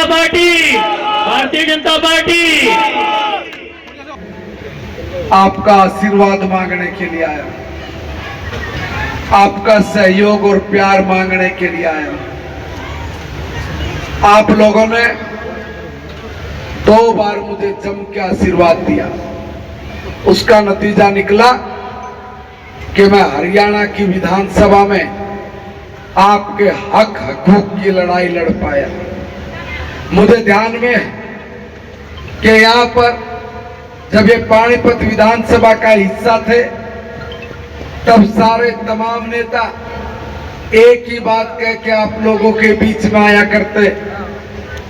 जनता party, Bharatiya Janata party. आपका आशीर्वाद मांगने के लिए आया, आपका सहयोग और प्यार मांगने के लिए आया। आप लोगों ने 2 बार मुझे जम के आशीर्वाद दिया, उसका नतीजा निकला कि मैं हरियाणा की विधानसभा में आपके हक हकूक की लड़ाई लड़ पाया। मुझे ध्यान में है कि यहाँ पर जब ये पानीपत विधानसभा का हिस्सा थे तब सारे तमाम नेता एक ही बात कह के आप लोगों के बीच में आया करते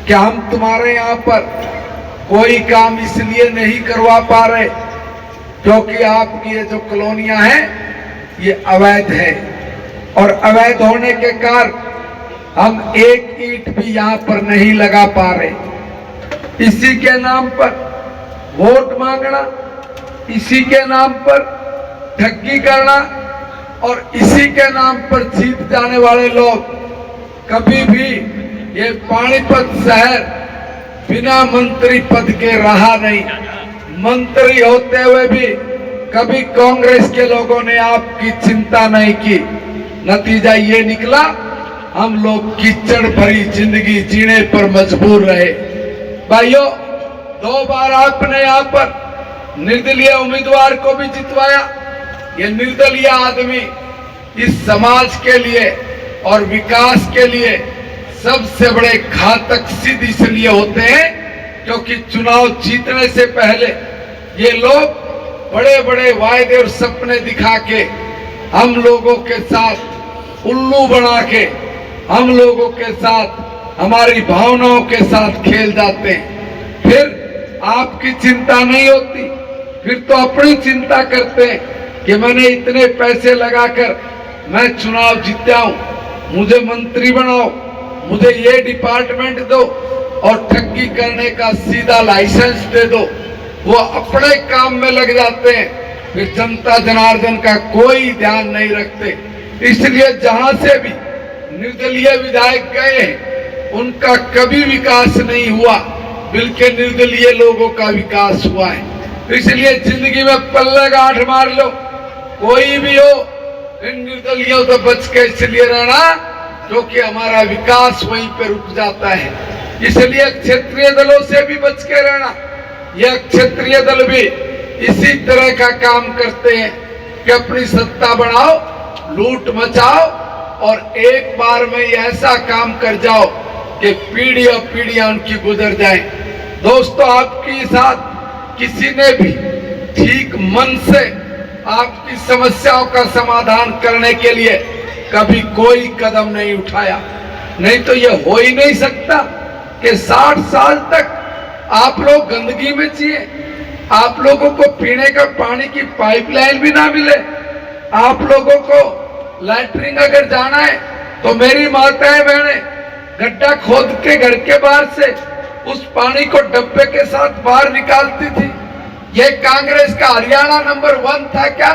कि हम तुम्हारे यहाँ पर कोई काम इसलिए नहीं करवा पा रहे क्योंकि आपकी ये जो कॉलोनियां हैं ये अवैध है और अवैध होने के कारण हम एक ईंट भी यहाँ पर नहीं लगा पा रहे। इसी के नाम पर वोट मांगना, इसी के नाम पर ठगी करना और इसी के नाम पर जीत जाने वाले लोग कभी भी ये पानीपत शहर बिना मंत्री पद के रहा नहीं। मंत्री होते हुए भी कभी कांग्रेस के लोगों ने आपकी चिंता नहीं की। नतीजा ये निकला हम लोग कीचड़ भरी जिंदगी जीने पर मजबूर रहे। भाइयों, 2 बार आपने यहाँ पर निर्दलीय उम्मीदवार को भी जितवाया। ये निर्दलीय आदमी इस समाज के लिए और विकास के लिए सबसे बड़े घातक सिद्ध इसलिए होते हैं क्योंकि चुनाव जीतने से पहले ये लोग बड़े बड़े वायदे और सपने दिखा के हम लोगों के साथ उल्लू बना के हम लोगों के साथ हमारी भावनाओं के साथ खेल जाते हैं। फिर आपकी चिंता नहीं होती, फिर तो अपनी चिंता करते हैं कि मैंने इतने पैसे लगाकर मैं चुनाव जीता हूं, मुझे मंत्री बनाओ, मुझे ये डिपार्टमेंट दो और ठगी करने का सीधा लाइसेंस दे दो। वो अपने काम में लग जाते हैं, फिर जनता जनार्दन का कोई ध्यान नहीं रखते। इसलिए जहां से भी निर्दलीय विधायक गए उनका कभी विकास नहीं हुआ, बल्कि निर्दलीय लोगों का विकास हुआ है। इसलिए जिंदगी में पल्ले गांठ मार लो, कोई भी हो, इन निर्दलियों से बच के इसलिए रहना क्योंकि हमारा विकास वहीं पे रुक जाता है। इसलिए क्षेत्रीय दलों से भी बच के रहना। यह क्षेत्रीय दल भी इसी तरह का काम करते हैं कि अपनी सत्ता बढ़ाओ, लूट मचाओ और एक बार में ऐसा काम कर जाओ कि पीढ़ियों पीढ़ियां उनकी गुजर जाए। दोस्तों, आपके साथ किसी ने भी ठीक मन से आपकी समस्याओं का समाधान करने के लिए कभी कोई कदम नहीं उठाया। नहीं तो यह हो ही नहीं सकता कि 60 साल तक आप लोग गंदगी में जिए, आप लोगों को पीने का पानी की पाइपलाइन भी ना मिले, आप लोगों को लैट्रिन अगर जाना है तो मेरी माताएं बहनें गड्ढा खोद के घर के बाहर से उस पानी को डब्बे के साथ बाहर निकालती थी। ये कांग्रेस का हरियाणा नंबर 1 था क्या?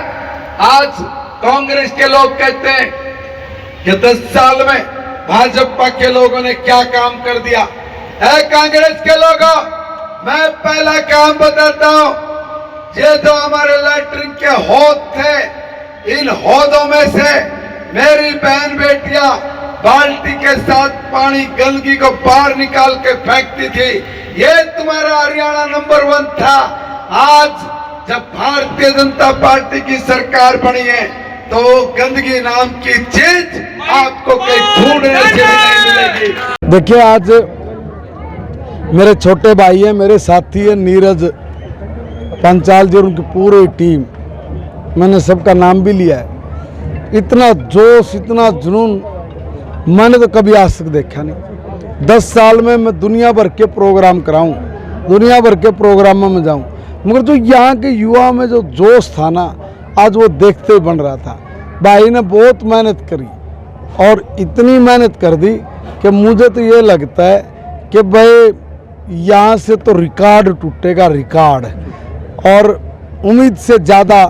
आज कांग्रेस के लोग कहते हैं कि 10 साल में भाजपा के लोगों ने क्या काम कर दिया। है कांग्रेस के लोगों, मैं पहला काम बताता हूं। ये जो हमारे लैट्रिन के हौद थे, इन हौदों में से मेरी बहन बेटियां बाल्टी के साथ पानी गंदगी को बाहर निकाल के फेंकती थी। ये तुम्हारा हरियाणा नंबर 1 था। आज जब भारतीय जनता पार्टी की सरकार बनी है तो गंदगी नाम की चीज आपको कहीं ढूंढने से नहीं मिलेगी। देखिए, आज मेरे छोटे भाई है, मेरे साथी है नीरज पंचाल जी और उनकी पूरी टीम, मैंने सबका नाम भी लिया है। इतना जोश, इतना जुनून मैंने तो कभी आज तक देखा नहीं। 10 साल में मैं दुनिया भर के प्रोग्राम कराऊं, दुनिया भर के प्रोग्रामों में जाऊं, मगर जो यहाँ के युवा में जो जोश था ना, आज वो देखते बन रहा था। भाई ने बहुत मेहनत करी और इतनी मेहनत कर दी कि मुझे तो ये लगता है कि भाई यहाँ से तो रिकॉर्ड टूटेगा, रिकॉर्ड, और उम्मीद से ज़्यादा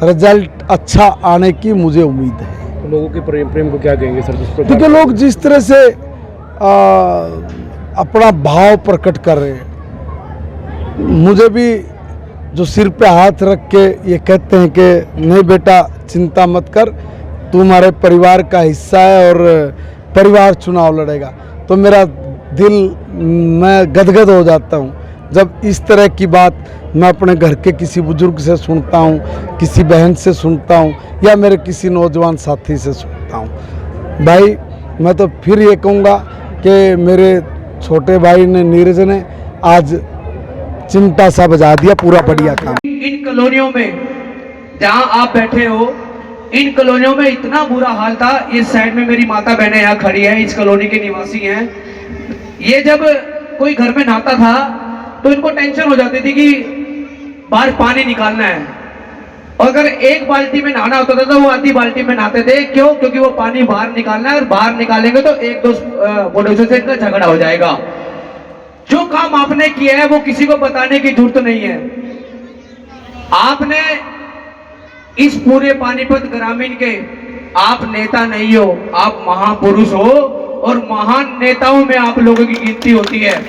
रिजल्ट अच्छा आने की मुझे उम्मीद है। लोगों के प्रेम को क्या कहेंगे सर? देखिए, लोग जिस तरह से अपना भाव प्रकट कर रहे हैं। मुझे भी जो सिर पे हाथ रख के ये कहते हैं कि नहीं बेटा चिंता मत कर, तू हमारे परिवार का हिस्सा है और परिवार चुनाव लड़ेगा, तो मेरा दिल, मैं गदगद हो जाता हूँ जब इस तरह की बात मैं अपने घर के किसी बुजुर्ग से सुनता हूँ, किसी बहन से सुनता हूँ या मेरे किसी नौजवान साथी से सुनता हूँ। भाई मैं तो फिर ये कहूँगा कि मेरे छोटे भाई ने, नीरज ने आज चिमटा सा बजा दिया, पूरा बढ़िया काम। इन कॉलोनियों में जहां आप बैठे हो, इन कॉलोनियों में इतना बुरा हाल था। इस साइड में मेरी माता बहनें यहाँ खड़ी है, इस कॉलोनी के निवासी हैं। ये जब कोई घर में नहाता था तो इनको टेंशन हो जाती थी कि बाहर पानी निकालना है, और अगर एक बाल्टी में नहाना होता था तो वो आधी बाल्टी में नहाते थे। क्यों? क्योंकि वो पानी बाहर निकालना है, और बाहर निकालेंगे तो एक दो पड़ोसियों से इनका झगड़ा हो जाएगा। जो काम आपने किया है वो किसी को बताने की जरूरत नहीं है। आपने इस पूरे पानीपत ग्रामीण के, आप नेता नहीं हो, आप महापुरुष हो, और महान नेताओं में आप लोगों की गिनती होती है।